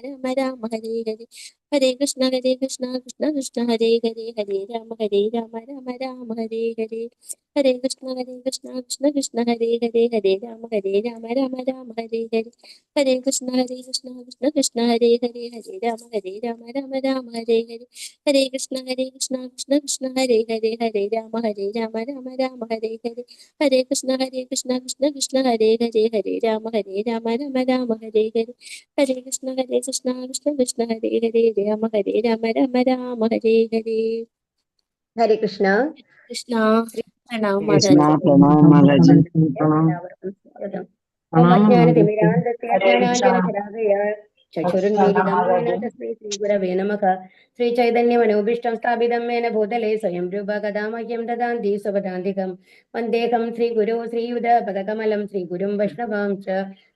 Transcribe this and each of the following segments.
രാമ രാമ ഹരേ ഹരേ ഹരേ കൃഷ്ണ കൃഷ്ണ കൃഷ്ണ ഹരേ ഹരേ ഹരേ രാമ രാമ രാമ ഹരേ ഹരേ ഹരേ കൃഷ്ണ കൃഷ്ണ കൃഷ്ണ ഹരേ ഹരേ ഹരേ രാമ രാമ രാമ ഹരേ ഹരേ ഹരേ കൃഷ്ണ കൃഷ്ണ കൃഷ്ണ ഹരേ ഹരേ ഹരേ രാമ രാമ രാമ ഹരേ ഹരേ ഹരേ കൃഷ്ണ കൃഷ്ണ കൃഷ്ണ ഹരേ ഹരേ ഹരേ രാമ രാമ രാമ ഹരേ ഹരേ ഹരേ കൃഷ്ണ കൃഷ്ണ കൃഷ്ണ ഹരേ ഹരേ ഹരേ രാമ രാമ ഹരേ ഹരേ ഹരേ കൃഷ്ണ കൃഷ്ണ കൃഷ്ണ ഹരേ ഹരേ രാമ രാമ ഹരേ ഹരേ ഹരേ കൃഷ്ണ. കൃഷ്ണ പ്രണാമം മാതാജി. എല്ലാവർക്കും സ്വാഗതം. ഓം അജ്ഞാനതിമിരാന്തസ്യ ജ്ഞാനാഞ്ജനശലാകയാൽ ചക്ഷുരുന്മീലിതം യേന തസ്മൈ ശ്രീഗുരവേ നമഃ. ശ്രീചൈതന്യമനോഭീഷ്ടം സ്ഥാപിതം യേന ഭൂതലേ സ്വയം രൂപ കഥാ മഹ്യം ദദാന്തി സ്വപദാന്തികം. വന്ദേഹം ശ്രീഗുരോ ശ്രീയുതപദകമലം ശ്രീഗുരും വൈഷ്ണവാംശ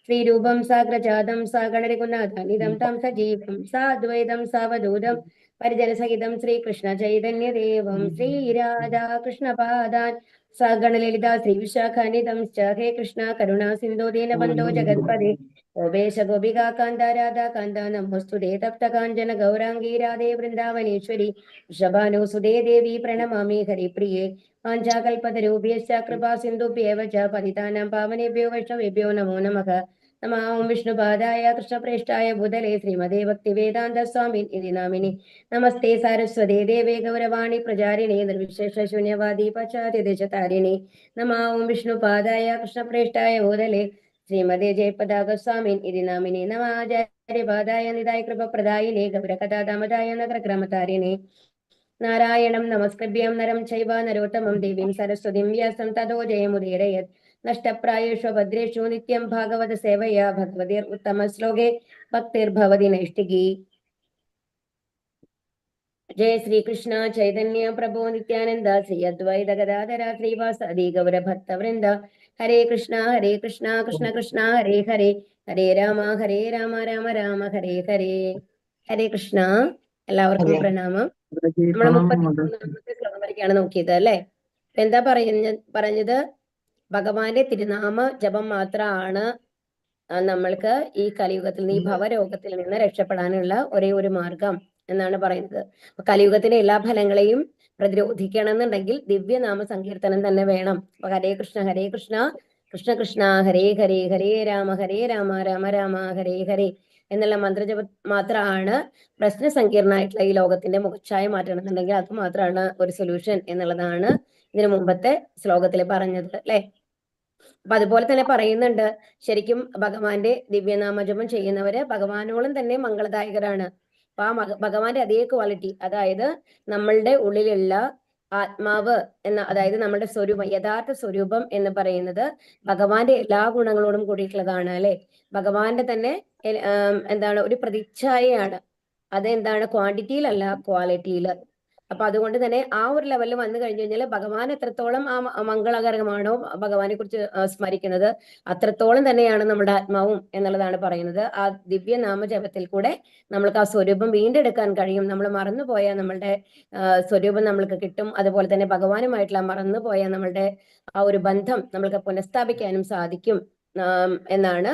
ശ്രീരൂപം സാഗ്രജാതം സാഗണരഘുനാഥാനിധം തം സജീവം സാദ്വൈതം സാവധൂതം പരിജനസഹിതം ശ്രീകൃഷ്ണ ചൈതന്യദേവം ശ്രീരാധാകൃഷ്ണപാദാൻ സഗണലളിത ശ്രീവിശാഖാനിധം ഹേ കൃഷ്ണ കരുണാ സിന്ധോ ദീനബന്ധോ ജഗത്പദേ ഗോപേശ ഗോപികാ കാന്ത രാധാ കാന്ത നമോസ്തുതേ തപ്ത കാഞ്ചന ഗൗരാംഗീ രാധേ വൃന്ദാവനേശ്വരി വൃഷഭാനുസുതേ ദേവി പ്രണമാമി ഹരിപ്രിയേ വാഞ്ചാകൽപതരൂപ്യശ്ച കൃപാ സിന്ധുഭ്യേവ ച പതിതാനാം പാവനേഭ്യോ വൈഷ്ണവേഭ്യോ നമോ നമഃ. നമഃ ഓം വിഷ്ണുപാദായ കൃഷ്ണപ്രേഷ്ഠായ ഭൂതലേ ശ്രീമതേ ഭക്തിവേദാന്ത സ്വാമിൻ ഇതി നാമിനി. നമസ്തേ സാരസ്വതേ ദേവേ ഗൗരവാണി പ്രചാരിണേ നിർവിശേഷ ശൂന്യവാദി പശ്ചാത്യദേശതാരിണി. നമഃ ഓം വിഷ്ണുപാദായ കൃഷ്ണപ്രേഷ്ഠായ ഭൂതലേ ശ്രീമതേ ജയപതാക സ്വാമിൻ ഇതി നാമിനി. നമഃ ആചാര്യപാദായ നിതായ കൃപപ്രദായിനേ ഗൗരകഥാദാമദായ നഗരക്രമതാരിണേ. നാരായണം നമസ്കൃഭ്യം നരം ചൈവ നരോത്തമം ദേവീം സരസ്വതിം വ്യാസം തതോ ജയമുദീരയത്. നഷ്ടപ്രായേഷു ഭദ്രേഷു നിത്യം ഭാഗവത സേവയാ ഭഗവതിർ ഉത്തമ ശ്ലോകേ ഭക്തിർഭവതി നൈഷ്ഠികി. ജയ ശ്രീകൃഷ്ണ ചൈതന്യ പ്രഭോ നിത്യാനന്ദ ശ്രീ അദ്വൈത ഗദാധര ശ്രീവാസാദി ഗൗരഭക്തവൃന്ദ. ഹരേ കൃഷ്ണ കൃഷ്ണ കൃഷ്ണ ഹരേ ഹരേ ഹരേ രാമ രാമ രാമ ഹരേ ഹരേ. ഹരേ കൃഷ്ണ. എല്ലാവർക്കും പ്രണാമം. നമ്മൾ 33 ശ്ലോകം വരയ്ക്കാണ് നോക്കിയത് അല്ലെ. എന്താ പറഞ്ഞത് ഭഗവാന്റെ തിരുനാമ ജപം മാത്രമാണ് നമ്മൾക്ക് ഈ കലിയുഗത്തിൽ നിന്ന്, ഈ ഭവരോഗത്തിൽ നിന്ന് രക്ഷപ്പെടാനുള്ള ഒരേ ഒരു മാർഗം എന്നാണ് പറയുന്നത്. കലിയുഗത്തിലെ എല്ലാ ഫലങ്ങളെയും പ്രതിരോധിക്കണം എന്നുണ്ടെങ്കിൽ ദിവ്യനാമ സങ്കീർത്തനം തന്നെ വേണം. അപ്പൊ ഹരേ കൃഷ്ണ കൃഷ്ണ കൃഷ്ണ ഹരേ ഹരേ ഹരേ രാമ രാമ രാമ ഹരേ ഹരേ എന്നുള്ള മന്ത്രജപം മാത്രമാണ് പ്രശ്ന സങ്കീർണമായിട്ടുള്ള ഈ ലോകത്തിന്റെ മുഖച്ഛായ മാറ്റണം എന്നുണ്ടെങ്കിൽ അത് മാത്രമാണ് ഒരു സൊല്യൂഷൻ എന്നുള്ളതാണ് ഇതിനു മുമ്പത്തെ ശ്ലോകത്തിൽ പറഞ്ഞത് അല്ലെ. അപ്പൊ അതുപോലെ തന്നെ പറയുന്നുണ്ട്, ശരിക്കും ഭഗവാന്റെ ദിവ്യനാമജപം ചെയ്യുന്നവര് ഭഗവാനോളം തന്നെ മംഗളദായകരാണ്. അപ്പൊ ആ ഭഗവാന്റെ അതേ ക്വാളിറ്റി, അതായത് നമ്മളുടെ ഉള്ളിലുള്ള ആത്മാവ് എന്ന, അതായത് നമ്മുടെ സ്വരൂപം, യഥാർത്ഥ സ്വരൂപം എന്ന് പറയുന്നത് ഭഗവാന്റെ എല്ലാ ഗുണങ്ങളോടും കൂടിയിട്ടുള്ളതാണ് അല്ലെ. ഭഗവാന്റെ തന്നെ എന്താണ് ഒരു പ്രതിച്ഛായയാണ്. അത് എന്താണ്, ക്വാണ്ടിറ്റിയിലല്ല ക്വാളിറ്റിയിൽ. അപ്പൊ അതുകൊണ്ട് തന്നെ ആ ഒരു ലെവലിൽ വന്നു കഴിഞ്ഞു കഴിഞ്ഞാൽ ഭഗവാൻ എത്രത്തോളം ആ മംഗളകരമാണോ ഭഗവാനെ കുറിച്ച് സ്മരിക്കുന്നത്, അത്രത്തോളം തന്നെയാണ് നമ്മുടെ ആത്മാവും എന്നുള്ളതാണ് പറയുന്നത്. ആ ദിവ്യ നാമജപത്തിൽ കൂടെ നമ്മൾക്ക് ആ സ്വരൂപം വീണ്ടെടുക്കാൻ കഴിയും. നമ്മൾ മറന്നുപോയ നമ്മളുടെ സ്വരൂപം നമ്മൾക്ക് കിട്ടും. അതുപോലെ തന്നെ ഭഗവാനുമായിട്ടുള്ള മറന്നുപോയ നമ്മളുടെ ആ ഒരു ബന്ധം നമ്മൾക്ക് പുനഃസ്ഥാപിക്കാനും സാധിക്കും എന്നാണ്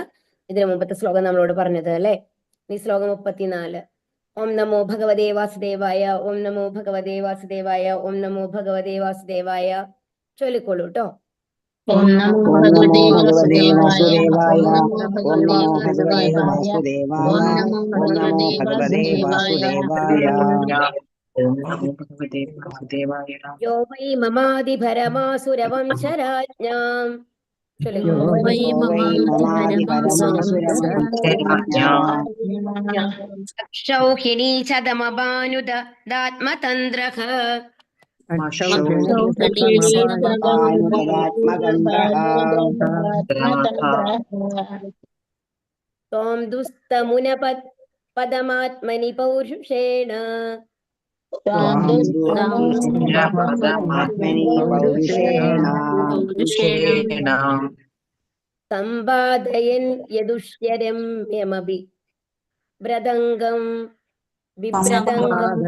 ഇതിനു മുമ്പത്തെ ശ്ലോകം നമ്മളോട് പറഞ്ഞത് അല്ലെ. ഈ ശ്ലോകം 34. ഓം നമോ ഭഗവതേ വാസുദേവായ, ഓം നമോ ഭഗവതേ വാസുദേവായ, ഓം നമോ ഭഗവതേ വാസുദേവായ. ചൊല്ലിക്കോളൂ കേട്ടോ. ഓം നമോ ഭഗവതേ വാസുദേവായ, ഓം നമോ ഭഗവതേ വാസുദേവായ, ഓം നമോ ഭഗവതേ വാസുദേവായ. യോ വൈ മമാദി ഭരമാസുരവംശരാജ്ഞാം ക്ഷൗഹിണീ ചതമഭാനുദാത്മതന്ത്രഃ ത്വം ദുസ്തമുനപദമാത്മനി പൗരുഷേണ സമ്പാദയൻ യദുഷ്യരം യമഭി വ്രതംഗം വിഭ്രതംഗം.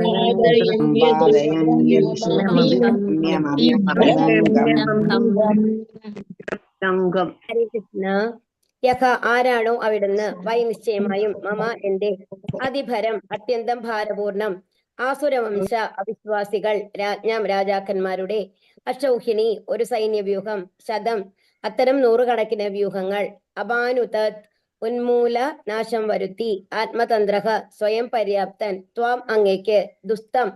ഹരേ കൃഷ്ണ. യഹ ആരാണോ അവിടുന്ന് വൈ നിശ്ചയമായും മമ എന്റെ അതിഭരം അത്യന്തം ഭാരപൂർണം ആസുരവംശ അവിശ്വാസികൾ രാജ്ഞാം രാജാക്കന്മാരുടെ അശൗഹിണി ഒരു സൈന്യവ്യൂഹം ശതം അത്തരം നൂറുകണക്കിന് വ്യൂഹങ്ങൾ അപാനുതത് ഉന്മൂല നാശം വരുത്തി ആത്മതന്ത്രഹ സ്വയം പര്യാപ്തൻ ത്വാം അങ്ങേക്ക് ദുസ്തം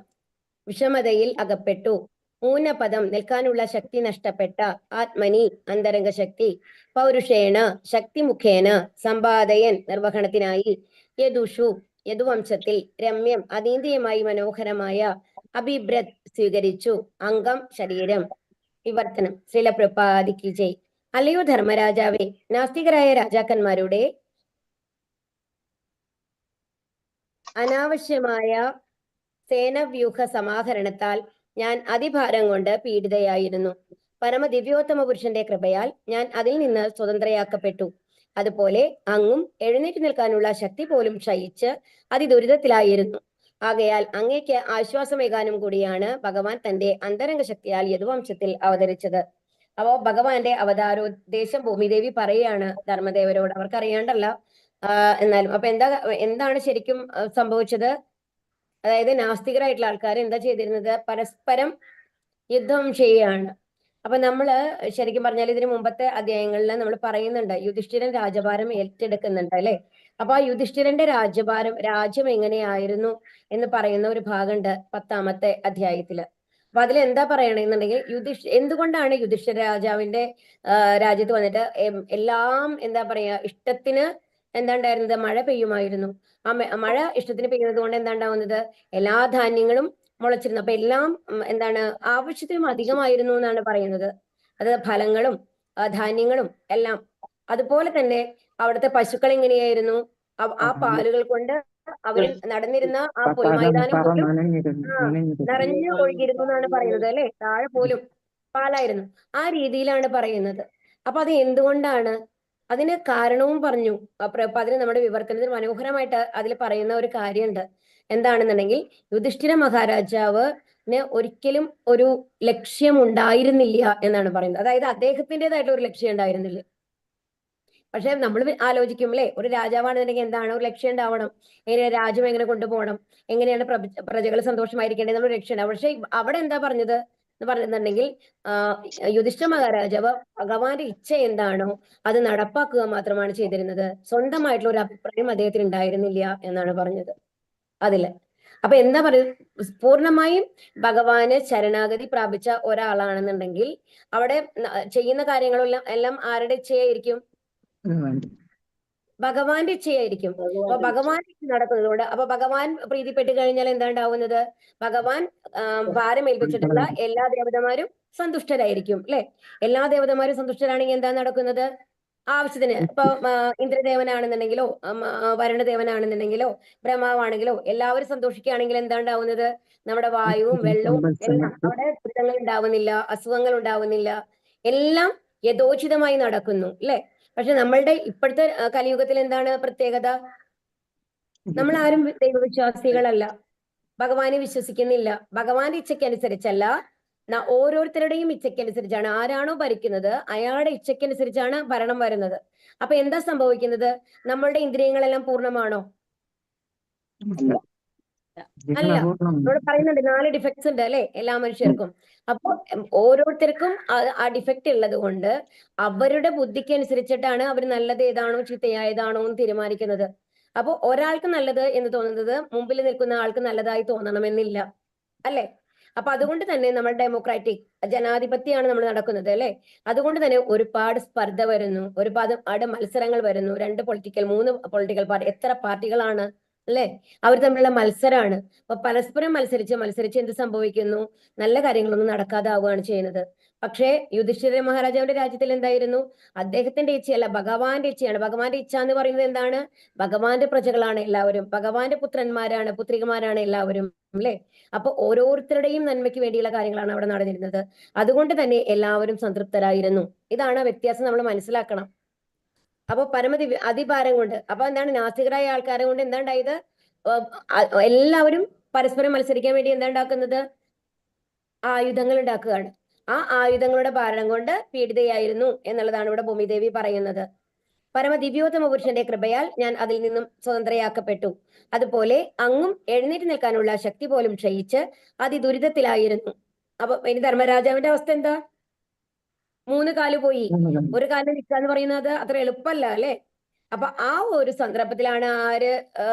വിഷമതയിൽ അകപ്പെട്ടു ഊനപദം നിൽക്കാനുള്ള ശക്തി നഷ്ടപ്പെട്ട ആത്മനി അന്തരംഗ ശക്തി പൗരുഷേണ ശക്തി മുഖേന സമ്പാദയൻ നിർവഹണത്തിനായി യദുഷു യദുവംശത്തിൽ രമ്യം അതീന്ദ്രിയമായി മനോഹരമായ അഭിബ്രത് സ്വീകരിച്ചു അംഗം ശരീരം വിവർത്തനം ശ്രീല പ്രപാദിക്ക് ജയ്. അല്ലയോ ധർമ്മരാജാവേ, നാസ്തികരായ രാജാക്കന്മാരുടെ അനാവശ്യമായ സേനവ്യൂഹ സമാഹരണത്താൽ ഞാൻ അതിഭാരം കൊണ്ട് പീഡിതയായിരുന്നു. പരമദിവ്യോത്തമ പുരുഷന്റെ കൃപയാൽ ഞാൻ അതിൽ നിന്ന് സ്വതന്ത്രയാക്കപ്പെട്ടു. അതുപോലെ അങ്ങും എഴുന്നേറ്റ് നിൽക്കാനുള്ള ശക്തി പോലും ക്ഷയിച്ച് അതിദുരിതത്തിലായിരുന്നു. ആകയാൽ അങ്ങേക്ക് ആശ്വാസമേകാനും കൂടിയാണ് ഭഗവാൻ തന്റെ അന്തരംഗ ശക്തിയാൽ യദുവംശത്തിൽ അവതരിച്ചത്. അപ്പോ ഭഗവാന്റെ അവതാരോദ്ദേശം ഭൂമിദേവി പറയുകയാണ് ധർമ്മദേവരോട്. അവർക്കറിയാണ്ടല്ല, എന്നാലും അപ്പൊ എന്താണ് ശരിക്കും സംഭവിച്ചത്? അതായത് നാസ്തികരായിട്ടുള്ള ആൾക്കാർ എന്താ ചെയ്തിരുന്നത്? പരസ്പരം യുദ്ധം ചെയ്യുകയാണ്. അപ്പൊ നമ്മള് ശരിക്കും പറഞ്ഞാൽ ഇതിന് മുമ്പത്തെ അധ്യായങ്ങളിൽ നമ്മൾ പറയുന്നുണ്ട് യുധിഷ്ഠിരൻ രാജഭാരം ഏറ്റെടുക്കുന്നുണ്ട് അല്ലെ. അപ്പൊ ആ യുധിഷ്ഠിരന്റെ രാജ്യം എങ്ങനെയായിരുന്നു എന്ന് പറയുന്ന ഒരു ഭാഗമുണ്ട് 10ാമത്തെ അധ്യായത്തില്. അപ്പൊ അതിൽ എന്താ പറയണെന്നുണ്ടെങ്കിൽ എന്തുകൊണ്ടാണ് യുധിഷ്ഠിര രാജാവിന്റെ രാജ്യത്ത് വന്നിട്ട് എല്ലാം എന്താ പറയാ ഇഷ്ടത്തിന് എന്താ ഉണ്ടായിരുന്നത്? മഴ പെയ്യുമായിരുന്നു. ആ മഴ ഇഷ്ടത്തിന് പെയ്യുന്നത് കൊണ്ട് എന്താ ഉണ്ടാവുന്നത്? എല്ലാ ധാന്യങ്ങളും മുളച്ചിരുന്നു. അപ്പൊ എല്ലാം എന്താണ് ആവശ്യത്തിനും അധികമായിരുന്നു എന്നാണ് പറയുന്നത്. അത് ഫലങ്ങളും ധാന്യങ്ങളും എല്ലാം. അതുപോലെ തന്നെ അവിടുത്തെ പശുക്കൾ എങ്ങനെയായിരുന്നു? ആ പാലുകൾ കൊണ്ട് അവർ നടന്നിരുന്ന ആ പൊയ്മൈതാനം പോലും നിറഞ്ഞു ഒഴുകിയിരുന്നു എന്നാണ് പറയുന്നത് അല്ലെ. താഴെ പോലും പാലായിരുന്നു. ആ രീതിയിലാണ് പറയുന്നത്. അപ്പൊ അത് എന്തുകൊണ്ടാണ്? അതിന് കാരണവും പറഞ്ഞു. അതിന് നമ്മുടെ വിവർത്തനത്തിൽ മനോഹരമായിട്ട് അതിൽ പറയുന്ന ഒരു കാര്യമുണ്ട്. എന്താണെന്നുണ്ടെങ്കിൽ യുധിഷ്ഠിര മഹാരാജാവിന് ഒരിക്കലും ഒരു ലക്ഷ്യം ഉണ്ടായിരുന്നില്ല എന്നാണ് പറയുന്നത്. അതായത് അദ്ദേഹത്തിൻ്റെതായിട്ടുള്ള ഒരു ലക്ഷ്യം ഉണ്ടായിരുന്നില്ല. പക്ഷെ നമ്മൾ ആലോചിക്കും അല്ലെ, ഒരു രാജാവാണെന്നുണ്ടെങ്കിൽ എന്താണ് ഒരു ലക്ഷ്യം ഉണ്ടാവണം. എങ്ങനെ രാജ്യം എങ്ങനെ കൊണ്ടുപോകണം, എങ്ങനെയാണ് പ്രജകൾ സന്തോഷമായിരിക്കേണ്ടത് എന്നുള്ള ലക്ഷ്യം ഉണ്ടാവും. പക്ഷെ അവിടെ എന്താ പറഞ്ഞത് എന്ന് പറഞ്ഞിട്ടുണ്ടെങ്കിൽ യുധിഷ്ഠിര മഹാരാജാവ് ഭഗവാന്റെ ഇച്ഛ എന്താണോ അത് നടപ്പാക്കുക മാത്രമാണ് ചെയ്തിരുന്നത്. സ്വന്തമായിട്ടുള്ള ഒരു അഭിപ്രായം അദ്ദേഹത്തിന് ഉണ്ടായിരുന്നില്ല എന്നാണ് പറഞ്ഞത് അതില്. അപ്പൊ എന്താ പറയുക, പൂർണ്ണമായും ഭഗവാന് ശരണാഗതി പ്രാപിച്ച ഒരാളാണെന്നുണ്ടെങ്കിൽ അവിടെ ചെയ്യുന്ന കാര്യങ്ങളെല്ലാം എല്ലാം ആരുടെ ഇച്ഛയായിരിക്കും? ഭഗവാന്റെ ഇച്ഛയായിരിക്കും. അപ്പൊ ഭഗവാൻ നടക്കുന്നതുകൊണ്ട് അപ്പൊ ഭഗവാൻ പ്രീതിപ്പെട്ട് കഴിഞ്ഞാൽ എന്താ ഉണ്ടാവുന്നത്? ഭഗവാൻ ഭാരം ഏൽപ്പിച്ചിട്ടുള്ള എല്ലാ ദേവതമാരും സന്തുഷ്ടരായിരിക്കും അല്ലെ. എല്ലാ ദേവതമാരും സന്തുഷ്ടരാണെങ്കിൽ എന്താ നടക്കുന്നത്? ആവശ്യത്തിന് ഇപ്പൊ ഇന്ദ്രദേവനാണെന്നുണ്ടെങ്കിലോ വരുണദേവനാണെന്നുണ്ടെങ്കിലോ ബ്രഹ്മാവാണെങ്കിലോ എല്ലാവരും സന്തോഷിക്കുകയാണെങ്കിൽ എന്താ ഉണ്ടാവുന്നത്? നമ്മുടെ വായുവും വെള്ളവും എല്ലാം അവിടെ ദുരിതങ്ങൾ ഉണ്ടാവുന്നില്ല, അസുഖങ്ങൾ ഉണ്ടാവുന്നില്ല, എല്ലാം യഥോചിതമായി നടക്കുന്നു അല്ലെ. പക്ഷെ നമ്മളുടെ ഇപ്പോഴത്തെ കലിയുഗത്തിൽ എന്താണ് പ്രത്യേകത? നമ്മൾ ആരും ദൈവവിശ്വാസികളല്ല, ഭഗവാനെ വിശ്വസിക്കുന്നില്ല. ഭഗവാന്റെ ഇച്ഛയ്ക്കനുസരിച്ചല്ല, ഓരോരുത്തരുടെയും ഇച്ഛയ്ക്കനുസരിച്ചാണ്. ആരാണോ ഭരിക്കുന്നത് അയാളുടെ ഇച്ഛയ്ക്കനുസരിച്ചാണ് ഭരണം വരുന്നത്. അപ്പൊ എന്താ സംഭവിക്കുന്നത്? നമ്മളുടെ ഇന്ദ്രിയങ്ങളെല്ലാം പൂർണ്ണമാണോ? അല്ല. ഇവിടെ പറയുന്നുണ്ട് 4 ഡിഫക്ട്സ് ഉണ്ട് അല്ലെ എല്ലാ മനുഷ്യർക്കും. അപ്പൊ ഓരോരുത്തർക്കും ആ ഡിഫക്റ്റ് ഉള്ളത് കൊണ്ട് അവരുടെ ബുദ്ധിക്ക് അനുസരിച്ചിട്ടാണ് അവർ നല്ലത് ഏതാണോ ചീത്തയായതാണോ എന്ന് തീരുമാനിക്കുന്നത്. അപ്പൊ ഒരാൾക്ക് നല്ലത് എന്ന് തോന്നുന്നത് മുമ്പിൽ നിൽക്കുന്ന ആൾക്ക് നല്ലതായി തോന്നണമെന്നില്ല അല്ലെ. അപ്പൊ അതുകൊണ്ട് തന്നെ നമ്മൾ ഡെമോക്രാറ്റിക് ജനാധിപത്യമാണ് നമ്മൾ നടക്കുന്നത് അല്ലെ. അതുകൊണ്ട് തന്നെ ഒരുപാട് സ്പർദ്ധ വരുന്നു, ഒരുപാട് മത്സരങ്ങൾ വരുന്നു. 2 പൊളിറ്റിക്കൽ 3 പൊളിറ്റിക്കൽ പാർട്ടി, എത്ര പാർട്ടികളാണ് അല്ലെ. അവർ തമ്മിലുള്ള മത്സരമാണ്. അപ്പൊ പരസ്പരം മത്സരിച്ച് എന്ത് സംഭവിക്കുന്നു? നല്ല കാര്യങ്ങളൊന്നും നടക്കാതാവുകയാണ് ചെയ്യുന്നത്. പക്ഷേ യുധിഷ്ഠിര മഹാരാജാവിന്റെ രാജ്യത്തിൽ എന്തായിരുന്നു? അദ്ദേഹത്തിന്റെ ഇച്ഛയല്ല, ഭഗവാന്റെ ഇച്ഛയാണ്. ഭഗവാന്റെ ഇച്ഛ എന്ന് പറയുന്നത് എന്താണ്? ഭഗവാന്റെ പ്രജകളാണ് എല്ലാവരും, ഭഗവാന്റെ പുത്രന്മാരാണ്, പുത്രികമാരാണ് എല്ലാവരും അല്ലെ. അപ്പൊ ഓരോരുത്തരുടെയും നന്മയ്ക്ക് വേണ്ടിയുള്ള കാര്യങ്ങളാണ് അവിടെ നടന്നിരുന്നത്. അതുകൊണ്ട് തന്നെ എല്ലാവരും സംതൃപ്തരായിരുന്നു. ഇതാണ് വ്യത്യാസം നമ്മൾ മനസ്സിലാക്കണം. അപ്പൊ അതിഭാരം കൊണ്ട് അപ്പൊ എന്താണ് നാസ്തികരായ ആൾക്കാരെ കൊണ്ട് എന്താ ഉണ്ടായത്? എല്ലാവരും പരസ്പരം മത്സരിക്കാൻ വേണ്ടി എന്താ ഉണ്ടാക്കുന്നത്? ആയുധങ്ങൾ ഉണ്ടാക്കുകയാണ്. ആ ആയുധങ്ങളുടെ ഭാരം കൊണ്ട് പീഡിതയായിരുന്നു എന്നുള്ളതാണ് ഇവിടെ ഭൂമിദേവി പറയുന്നത്. പരമദിവ്യോത്തമ പുരുഷന്റെ കൃപയാൽ ഞാൻ അതിൽ നിന്നും സ്വതന്ത്രയാക്കപ്പെട്ടു. അതുപോലെ അങ്ങും എഴുന്നേറ്റ് നിൽക്കാനുള്ള ശക്തി പോലും ക്ഷയിച്ച് അതിദുരിതത്തിലായിരുന്നു. അപ്പൊ ഇനി ധർമ്മരാജാവിന്റെ അവസ്ഥ എന്താ? 3 കാല് പോയി, ഒരു കാലിൽ നിൽക്കാന്ന് പറയുന്നത് അത്ര എളുപ്പമല്ല അല്ലെ? അപ്പൊ ആ ഒരു സന്ദർഭത്തിലാണ് ആര്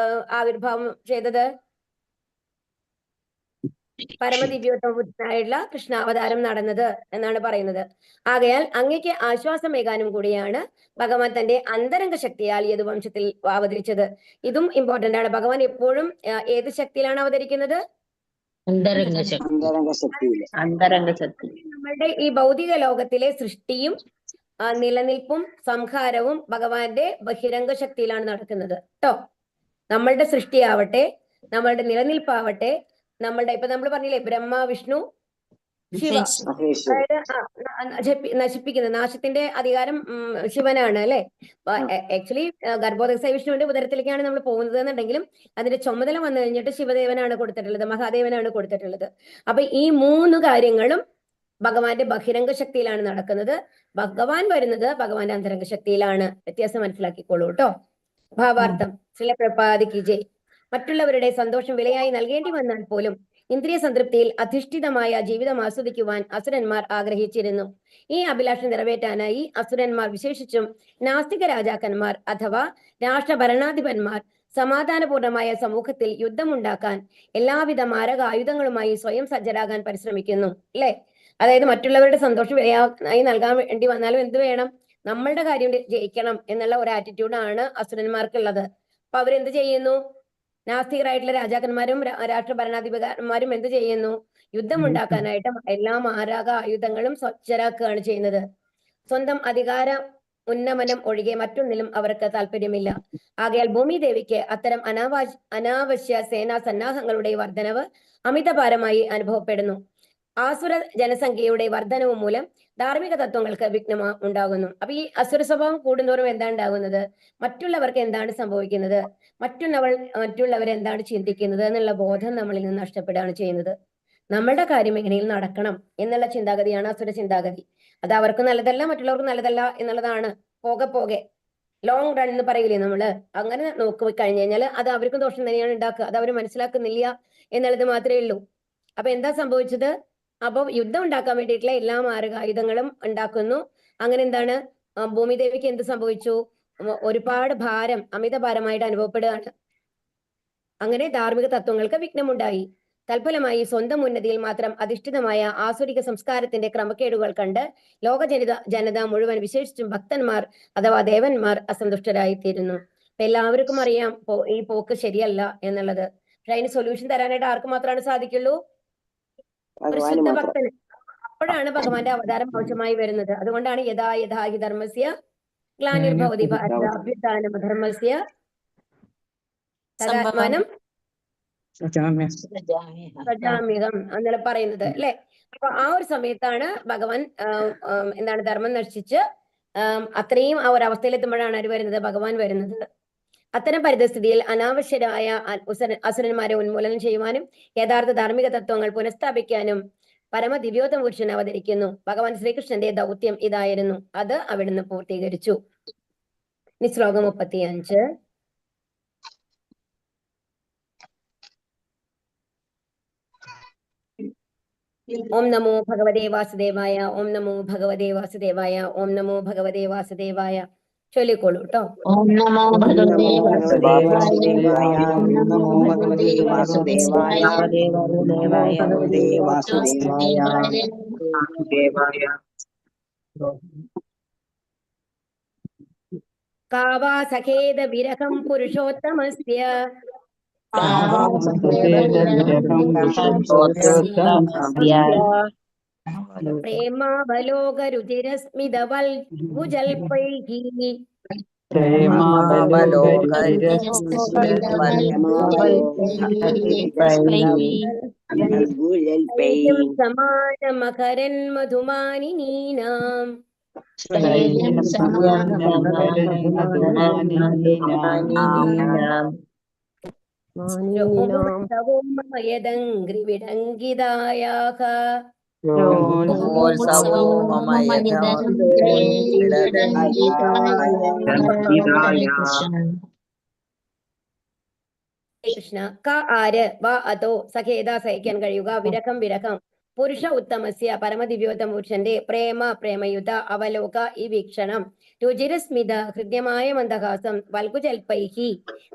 ആവിർഭാവം ചെയ്തത്? പരമദിവ്യോത്തമനായുള്ള കൃഷ്ണാവതാരം നടന്നത് എന്നാണ് പറയുന്നത്. ആകയാൽ അങ്ങയ്ക്ക് ആശ്വാസമേകാനും കൂടിയാണ് ഭഗവാൻ തന്റെ അന്തരംഗ ശക്തിയാൽ യദുവംശത്തിൽ അവതരിച്ചത്. ഇതും ഇമ്പോർട്ടന്റ് ആണ്. ഭഗവാൻ എപ്പോഴും ഏത് ശക്തിയിലാണ് അവതരിക്കുന്നത്? നമ്മളുടെ ഈ ഭൗതിക ലോകത്തിലെ സൃഷ്ടിയും നിലനിൽപ്പും സംഹാരവും ഭഗവാന്റെ ബഹിരംഗ ശക്തിയിലാണ് നടക്കുന്നത് കേട്ടോ. നമ്മളുടെ സൃഷ്ടിയാവട്ടെ, നമ്മളുടെ നിലനിൽപ്പാവട്ടെ, നമ്മളുടെ ഇപ്പൊ നമ്മൾ പറഞ്ഞില്ലേ ബ്രഹ്മ വിഷ്ണു ശിവ, അതായത് നശിപ്പിക്കുന്ന നാശത്തിന്റെ അധികാരം ശിവനാണ് അല്ലെ. ആക്ച്വലി ഗർഭോദകസായ വിഷ്ണുവിന്റെ ഉദരത്തിലേക്കാണ് നമ്മൾ പോകുന്നത് എന്നുണ്ടെങ്കിലും അതിന്റെ ചുമതല വന്നു കഴിഞ്ഞിട്ട് ശിവദേവനാണ് കൊടുത്തിട്ടുള്ളത്, മഹാദേവനാണ് കൊടുത്തിട്ടുള്ളത്. അപ്പൊ ഈ 3 കാര്യങ്ങളും ഭഗവാന്റെ ബഹിരംഗ ശക്തിയിലാണ് നടക്കുന്നത്. ഭഗവാൻ വരുന്നത് ഭഗവാന്റെ അന്തരംഗ ശക്തിയിലാണ്. വ്യത്യാസം മനസ്സിലാക്കിക്കോളൂ കേട്ടോ. ഭാവാർത്ഥം ശ്രീല പ്രഭുപാദ് ജയ്. മറ്റുള്ളവരുടെ സന്തോഷം വിലയായി നൽകേണ്ടി വന്നാൽ പോലും ഇന്ദ്രിയ സംതൃപ്തിയിൽ അധിഷ്ഠിതമായ ജീവിതം ആസ്വദിക്കുവാൻ അസുരന്മാർ ആഗ്രഹിച്ചിരുന്നു. ഈ അഭിലാഷം നിറവേറ്റാനായി അസുരന്മാർ, വിശേഷിച്ചും നാസ്തിക രാജാക്കന്മാർ അഥവാ രാഷ്ട്രഭരണാധിപന്മാർ, സമാധാനപൂർണമായ സമൂഹത്തിൽ യുദ്ധമുണ്ടാക്കാൻ എല്ലാവിധ മാരക ആയുധങ്ങളുമായി സ്വയം സജ്ജരാകാൻ പരിശ്രമിക്കുന്നു അല്ലെ. അതായത് മറ്റുള്ളവരുടെ സന്തോഷം വിലയായി നൽകാൻ വേണ്ടി വന്നാലും എന്ത് വേണം? നമ്മളുടെ കാര്യം ജയിക്കണം എന്നുള്ള ഒരു ആറ്റിറ്റ്യൂഡാണ് അസുരന്മാർക്കുള്ളത്. അപ്പൊ അവരെന്ത് ചെയ്യുന്നു? നാസ്തികരായിട്ടുള്ള രാജാക്കന്മാരും രാഷ്ട്രഭരണാധിപന്മാരും എന്ത് ചെയ്യുന്നു? യുദ്ധമുണ്ടാക്കാനായിട്ട് എല്ലാ മാരക ആയുധങ്ങളും സജ്ജരാക്കുകയാണ് ചെയ്യുന്നത്. സ്വന്തം അധികാര ഉന്നമനം ഒഴികെ മറ്റൊന്നിലും അവർക്ക് താല്പര്യമില്ല. ആകയാൽ ഭൂമിദേവിക്ക് അത്തരം അനാവശ്യ സേനാ സന്നാഹങ്ങളുടെ വർധനവ് അമിതഭാരമായി അനുഭവപ്പെടുന്നു. ആസുര ജനസംഖ്യയുടെ വർധനവ് മൂലം ധാർമ്മിക തത്വങ്ങൾക്ക് വിഘ്നം ഉണ്ടാകുന്നു. അപ്പൊ ഈ അസുര സ്വഭാവം കൂടുന്തോറും എന്താണ് ഉണ്ടാകുന്നത്? മറ്റുള്ളവർക്ക് എന്താണ് സംഭവിക്കുന്നത്, മറ്റുള്ളവർ എന്താണ് ചിന്തിക്കുന്നത് എന്നുള്ള ബോധം നമ്മളിൽ നിന്ന് നഷ്ടപ്പെടുകയാണ് ചെയ്യുന്നത്. നമ്മളുടെ കാര്യം എങ്ങനെയും നടക്കണം എന്നുള്ള ചിന്താഗതിയാണ് അസുര ചിന്താഗതി. അത് അവർക്ക് നല്ലതല്ല, മറ്റുള്ളവർക്ക് നല്ലതല്ല എന്നുള്ളതാണ്. പോകെ ലോങ് റൺ എന്ന് പറയില്ലേ നമ്മള്, അങ്ങനെ നോക്കി കഴിഞ്ഞു കഴിഞ്ഞാൽ അത് അവർക്കും ദോഷം തന്നെയാണ് ഉണ്ടാക്കുക. അത് അവർ മനസ്സിലാക്കുന്നില്ല എന്നുള്ളത് മാത്രമേ ഉള്ളൂ. അപ്പൊ എന്താ സംഭവിച്ചത്? അപ്പൊ യുദ്ധം ഉണ്ടാക്കാൻ വേണ്ടിയിട്ടുള്ള എല്ലാ മാരകായുധങ്ങളും ഉണ്ടാക്കുന്നു. അങ്ങനെ എന്താണ്, ഭൂമിദേവിക്ക് എന്ത് സംഭവിച്ചു? ഒരുപാട് ഭാരം, അമിതഭാരമായിട്ട് അനുഭവപ്പെടുകയാണ്. അങ്ങനെ ധാർമ്മിക തത്വങ്ങൾക്ക് വിഘ്നമുണ്ടായി. തൽഫലമായി സ്വന്തം ഉന്നതിയിൽ മാത്രം അധിഷ്ഠിതമായ ആസുരിക സംസ്കാരത്തിന്റെ ക്രമക്കേടുകൾ കണ്ട് ജനത മുഴുവൻ, വിശേഷിച്ചും ഭക്തന്മാർ അഥവാ ദേവന്മാർ അസന്തുഷ്ടരായിത്തീരുന്നു. അപ്പൊ എല്ലാവർക്കും അറിയാം ഈ പോക്ക് ശരിയല്ല എന്നുള്ളത്. പക്ഷെ അതിന് സൊല്യൂഷൻ തരാനായിട്ട് ആർക്ക് മാത്രമാണ് സാധിക്കുള്ളൂ? ഒരു ശുദ്ധ ഭക്തന്. അപ്പോഴാണ് ഭഗവാന്റെ അവതാരം ആവശ്യമായി വരുന്നത്. അതുകൊണ്ടാണ് യഥാ യഥാ ഹി ധർമ്മസ്യ ഗ്ലാനിർഭവതി ഭാരത അഭ്യുത്ഥാനം ധർമ്മസ്യ തദാത്മാനം സജാമ്യഹം എന്നല്ല പറയുന്നത് അല്ലെ. അപ്പൊ ആ ഒരു സമയത്താണ് ഭഗവാൻ എന്താണ് ധർമ്മം നശിച്ച് അത്രയും ആ ഒരു അവസ്ഥയിലെത്തുമ്പോഴാണ് ആര് വരുന്നത്? ഭഗവാൻ വരുന്നത്. അത്തരം പരിതസ്ഥിതിയിൽ അനാവശ്യരായ അസുരന്മാരെ ഉന്മൂലനം ചെയ്യുവാനും യഥാർത്ഥ ധാർമ്മിക തത്വങ്ങൾ പുനഃസ്ഥാപിക്കാനും പരമദിവ്യോത്തമ പുരുഷൻ അവതരിക്കുന്നു. ഭഗവാൻ ശ്രീകൃഷ്ണന്റെ ദൗത്യം ഇതായിരുന്നു. അത് അവിടുന്ന് പൂർത്തീകരിച്ചു. ഇനി ശ്ലോകം 35. ഓം നമോ ഭഗവതേ വാസുദേവായ, ഓം നമോ ഭഗവതേ വാസുദേവായ, ഓം നമോ ഭഗവതേ വാസുദേവായ. ചൊല്ലിക്കോളൂ കേട്ടോ. ഓം നമോ ഭഗവതേ വാസുദേവായ, ഓം നമോ ഭഗവതേ വാസുദേവായ, കാവാ സഖേദ വിരഹം പുരുഷോത്തമസ്യ പ്രേമാവലോകരുചിരസ്മിതവൽഭുജൽപൈഃ സമാനമകരൻ മധുമാനിനീനാം യദംഗ്രിവിഡംഗിതായാഃ ब्रह्मोत्सवो मम यथोक्ते हरे कृष्ण കൃഷ്ണ ക ആര് വ അതോ സഖേതാ സഹിക്കാൻ കഴിയുക വിരകം വിരകം പുരുഷ ഉത്തമസ്യ പരമദിവ്യോത്തമ പുരുഷന്റെ പ്രേമ പ്രേമയുത അവലോക ഈ വീക്ഷണം രുചിരസ്മിത ഹൃദ്യമായ മന്ദഹാസം വൽകുജൽപൈഹി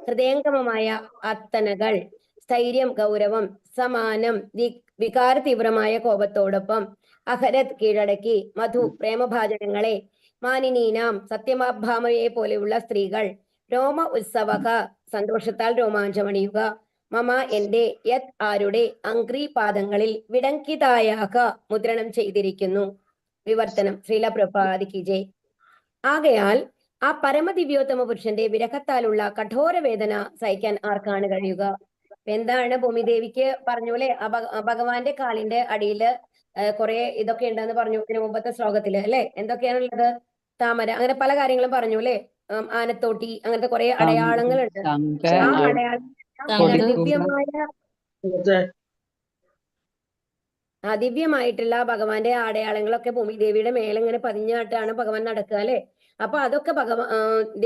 ഹൃദയംഗമമായ അത്തനകൾ സ്ഥൈര്യം ഗൗരവം സമാനം വികാര തീവ്രമായ കോപത്തോടൊപ്പം അഹരത് കീഴടക്കി മധു പ്രേമഭാജനങ്ങളെ മാനിനീനാം സത്യഭാമയെ പോലെയുള്ള സ്ത്രീകൾ രോമ ഉത്സവക സന്തോഷത്താൽ രോമാഞ്ചമണിയുക മമ എന്റെ യത് ആരുടെ അംഗ്രി പാദങ്ങളിൽ വിടങ്കിതായാക മുദ്രണം ചെയ്തിരിക്കുന്നു. വിവർത്തനം ശ്രീല പ്രഭാതിക്ക് ജയ്. ആകയാൽ ആ പരമദിവ്യോത്തമ പുരുഷന്റെ വിരഹത്താലുള്ള കഠോര വേദന സഹിക്കാൻ ആർക്കാണ് കഴിയുക? എന്താണ് ഭൂമിദേവിക്ക് പറഞ്ഞു അല്ലെ, ഭഗവാന്റെ കാലിന്റെ അടിയില് കുറെ ഇതൊക്കെ ഉണ്ടെന്ന് പറഞ്ഞു ഇതിനു മുമ്പത്തെ ശ്ലോകത്തില് അല്ലെ. എന്തൊക്കെയാണുള്ളത്? താമര, അങ്ങനെ പല കാര്യങ്ങളും പറഞ്ഞു അല്ലെ. ആനത്തോട്ടി, അങ്ങനത്തെ കുറെ അടയാളങ്ങളുണ്ട്. ആ അടയാളം ദിവ്യമായിട്ടുള്ള ഭഗവാന്റെ അടയാളങ്ങളൊക്കെ ഭൂമിദേവിയുടെ മേലെ ഇങ്ങനെ പതിഞ്ഞാട്ടാണ് ഭഗവാൻ നടക്കുക അല്ലെ. അപ്പൊ അതൊക്കെ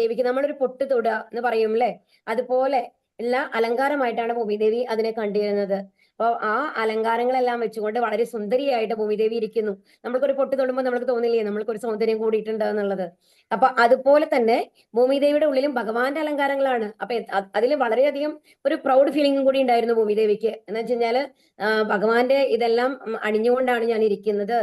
ദേവിക്ക് നമ്മളൊരു പൊട്ട് തൊടുക എന്ന് പറയും അല്ലെ. അതുപോലെ ഉള്ള അലങ്കാരമായിട്ടാണ് ഭൂമിദേവി അതിനെ കണ്ടിരുന്നത്. അപ്പൊ ആ അലങ്കാരങ്ങളെല്ലാം വെച്ചുകൊണ്ട് വളരെ സുന്ദരിയായിട്ട് ഭൂമിദേവി ഇരിക്കുന്നു. നമ്മൾക്കൊരു പൊട്ട് തൊടുമ്പോൾ നമ്മൾക്ക് തോന്നില്ലേ നമ്മൾക്കൊരു സൗന്ദര്യം കൂടിയിട്ടുണ്ട് എന്നുള്ളത്. അപ്പൊ അതുപോലെ തന്നെ ഭൂമിദേവിയുടെ ഉള്ളിലും ഭഗവാന്റെ അലങ്കാരങ്ങളാണ്. അപ്പൊ അതിൽ വളരെയധികം ഒരു പ്രൗഡ് ഫീലിംഗും കൂടി ഉണ്ടായിരുന്നു ഭൂമിദേവിക്ക്. എന്ന് വെച്ച് കഴിഞ്ഞാല് ഭഗവാന്റെ ഇതെല്ലാം അണിഞ്ഞുകൊണ്ടാണ് ഞാൻ ഇരിക്കുന്നത്,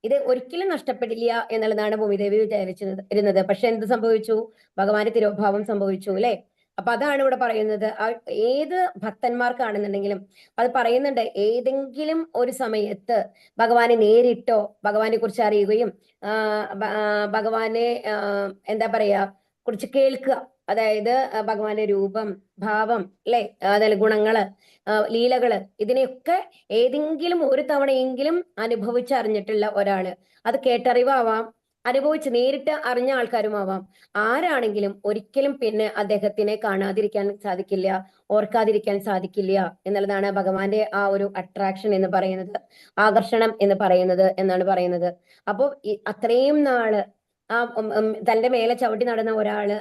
ഇത് ഒരിക്കലും നഷ്ടപ്പെടില്ല എന്നുള്ളതാണ് ഭൂമിദേവി വിചാരിച്ചിരുന്നത്. പക്ഷെ എന്ത് സംഭവിച്ചു? ഭഗവാന്റെ തിരോഭാവം സംഭവിച്ചു അല്ലെ. അപ്പൊ അതാണ് ഇവിടെ പറയുന്നത്. ഏത് ഭക്തന്മാർക്കാണെന്നുണ്ടെങ്കിലും അത് പറയുന്നുണ്ട്, ഏതെങ്കിലും ഒരു സമയത്ത് ഭഗവാനെ നേരിട്ടോ ഭഗവാനെ കുറിച്ച് അറിയുകയും ഭഗവാനെ എന്താ പറയാ കുറിച്ച് കേൾക്കുക, അതായത് ഭഗവാന്റെ രൂപം, ഭാവം അല്ലെ, അതല്ല ഗുണങ്ങള്, ലീലകള്, ഇതിനെയൊക്കെ ഏതെങ്കിലും ഒരു തവണയെങ്കിലും അനുഭവിച്ചറിഞ്ഞിട്ടുള്ള ഒരാള്, അത് കേട്ടറിവാവാം, അനുഭവിച്ച് നേരിട്ട് അറിഞ്ഞ ആൾക്കാരുമാവാം, ആരാണെങ്കിലും ഒരിക്കലും പിന്നെ അദ്ദേഹത്തിനെ കാണാതിരിക്കാൻ സാധിക്കില്ല, ഓർക്കാതിരിക്കാൻ സാധിക്കില്ല എന്നുള്ളതാണ് ഭഗവാന്റെ ആ ഒരു അട്രാക്ഷൻ എന്ന് പറയുന്നത്, ആകർഷണം എന്ന് പറയുന്നത് എന്നാണ് പറയുന്നത്. അപ്പോ അത്രയും നാള് ആ തന്റെ മേലെ ചവിട്ടി നടന്ന ഒരാള്,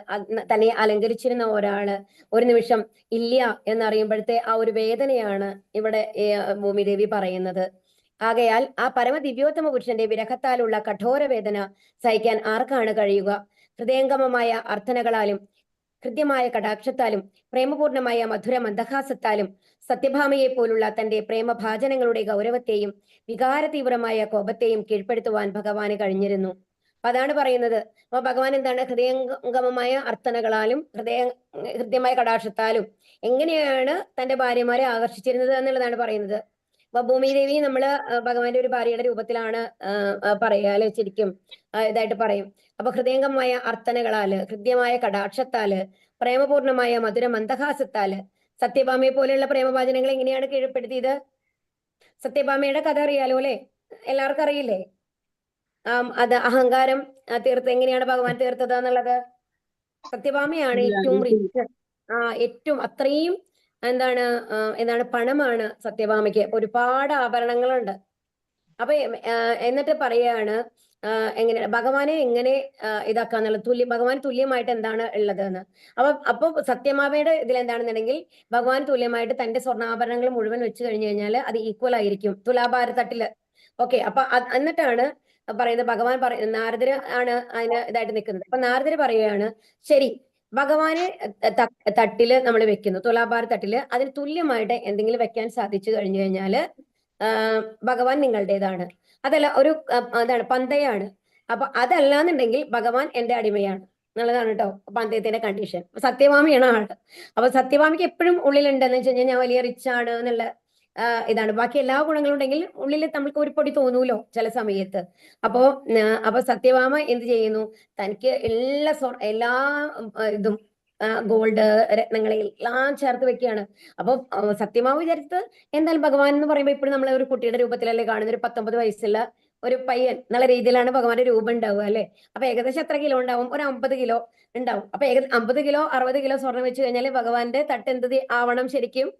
തന്നെ അലങ്കരിച്ചിരുന്ന ഒരാള് ഒരു നിമിഷം ഇല്ല എന്നറിയുമ്പോഴത്തെ ആ ഒരു വേദനയാണ് ഇവിടെ ഭൂമിദേവി പറയുന്നത്. ആകയാൽ ആ പരമദിവ്യോത്തമ പുരുഷന്റെ വിരഹത്താലുള്ള കഠോര വേദന സഹിക്കാൻ ആർക്കാണ് കഴിയുക? ഹൃദയംഗമമായ അർത്ഥനകളാലും ഹൃദ്യമായ കടാക്ഷത്താലും പ്രേമപൂർണമായ മധുര മന്ദഹാസത്താലും സത്യഭാമയെ പോലുള്ള തന്റെ പ്രേമഭാജനങ്ങളുടെ ഗൗരവത്തെയും വികാര തീവ്രമായ കോപത്തെയും കീഴ്പ്പെടുത്തുവാൻ ഭഗവാന് കഴിഞ്ഞിരുന്നു. അപ്പൊ അതാണ് പറയുന്നത്. അപ്പൊ ഭഗവാൻ എന്താണ്? ഹൃദയംഗമമായ അർത്ഥനകളാലും ഹൃദ്യമായ കടാക്ഷത്താലും എങ്ങനെയാണ് തന്റെ ഭാര്യമാരെ ആകർഷിച്ചിരുന്നത് എന്നുള്ളതാണ് പറയുന്നത്. അപ്പൊ ഭൂമിദേവി നമ്മള് ഭഗവാന്റെ ഒരു ഭാര്യയുടെ രൂപത്തിലാണ് പറയാല്, ശരിക്കും ഇതായിട്ട് പറയും. അപ്പൊ ഹൃദയംഗമായ അർത്ഥനകളാല്, ഹൃദ്യമായ കടാക്ഷത്താല്, പ്രേമപൂർണമായ മധുര മന്ദഹാസത്താല് സത്യഭാമയെ പോലെയുള്ള പ്രേമഭാജനങ്ങൾ എങ്ങനെയാണ് കീഴ്പ്പെടുത്തിയത്? സത്യഭാമയുടെ കഥ അറിയാലോ അല്ലെ, എല്ലാവർക്കും അറിയില്ലേ? അത് അഹങ്കാരം തീർത്ത് എങ്ങനെയാണ് ഭഗവാൻ തീർത്തത് എന്നുള്ളത്. സത്യഭാമയാണ് ഏറ്റവും റിച്ച്, ഏറ്റവും അത്രയും എന്താണ് പണമാണ് സത്യഭാമയ്ക്ക്, ഒരുപാട് ആഭരണങ്ങളുണ്ട്. അപ്പൊ എന്നിട്ട് പറയാണ് എങ്ങനെ ഭഗവാനെ എങ്ങനെ ഇതാക്കാന്നുള്ളത്, ഭഗവാൻ തുല്യമായിട്ട് എന്താണ് ഉള്ളത് എന്ന്. അപ്പൊ സത്യഭാമയുടെ ഇതിൽ എന്താണെന്നുണ്ടെങ്കിൽ ഭഗവാൻ തുല്യമായിട്ട് തന്റെ സ്വർണ്ണാഭരണങ്ങൾ മുഴുവൻ വെച്ച് കഴിഞ്ഞു കഴിഞ്ഞാൽ അത് ഈക്വൽ ആയിരിക്കും തുലാഭാര തട്ടില്. ഓക്കെ, അപ്പൊ എന്നിട്ടാണ് പറയുന്നത്, ഭഗവാൻ നാരദര് ആണ് അതിന് ഇതായിട്ട് നിൽക്കുന്നത്. അപ്പൊ നാരദര് പറയുകയാണ്, ശരി ഭഗവാന് തട്ടില് നമ്മൾ വെക്കുന്നു, തുലാഭാര തട്ടില് അതിന് തുല്യമായിട്ട് എന്തെങ്കിലും വെക്കാൻ സാധിച്ചു കഴിഞ്ഞു കഴിഞ്ഞാല് ഭഗവാൻ നിങ്ങളുടേതാണ്. അതല്ല ഒരു എന്താണ് പന്തയാണ്. അപ്പൊ അതല്ലാന്നുണ്ടെങ്കിൽ ഭഗവാൻ എന്റെ അടിമയാണ് എന്നുള്ളതാണ് കേട്ടോ പന്തയത്തിന്റെ കണ്ടീഷൻ. സത്യഭാമയാണ് ആള്. അപ്പൊ സത്യഭാമയ്ക്ക് എപ്പോഴും ഉള്ളിലുണ്ടെന്ന് വെച്ച് കഴിഞ്ഞാൽ ഞാൻ വലിയ റിച്ച് ആണ് എന്നുള്ള ഇതാണ്. ബാക്കി എല്ലാ ഗുണങ്ങളും ഉണ്ടെങ്കിൽ ഉള്ളിൽ നമുക്ക് ഒരു പൊടി തോന്നൂലോ ചില സമയത്ത്. അപ്പൊ സത്യഭാമ എന്ത് ചെയ്യുന്നു? തനിക്ക് എല്ലാ ഇതും ഗോൾഡ്, രത്നങ്ങളെ എല്ലാം ചേർത്ത് വെക്കുകയാണ്. അപ്പൊ സത്യഭാമ വിചാരിച്ചത് എന്തായാലും ഭഗവാൻ എന്ന് പറയുമ്പോൾ ഇപ്പോഴും നമ്മളെ ഒരു കുട്ടിയുടെ രൂപത്തിലല്ലേ കാണുന്ന, ഒരു 19 വയസ്സുള്ള ഒരു പയ്യൻ എന്നുള്ള രീതിയിലാണ് ഭഗവാന്റെ രൂപം ഉണ്ടാവുക അല്ലെ. അപ്പൊ ഏകദേശം എത്ര കിലോ ഉണ്ടാവും? ഒരു 50 കിലോ ഉണ്ടാവും. അപ്പൊ 50 കിലോ 60 കിലോ സ്വർണം വെച്ച് കഴിഞ്ഞാൽ ഭഗവാന്റെ തട്ട് എന്ത് ആവണം? ശരിക്കും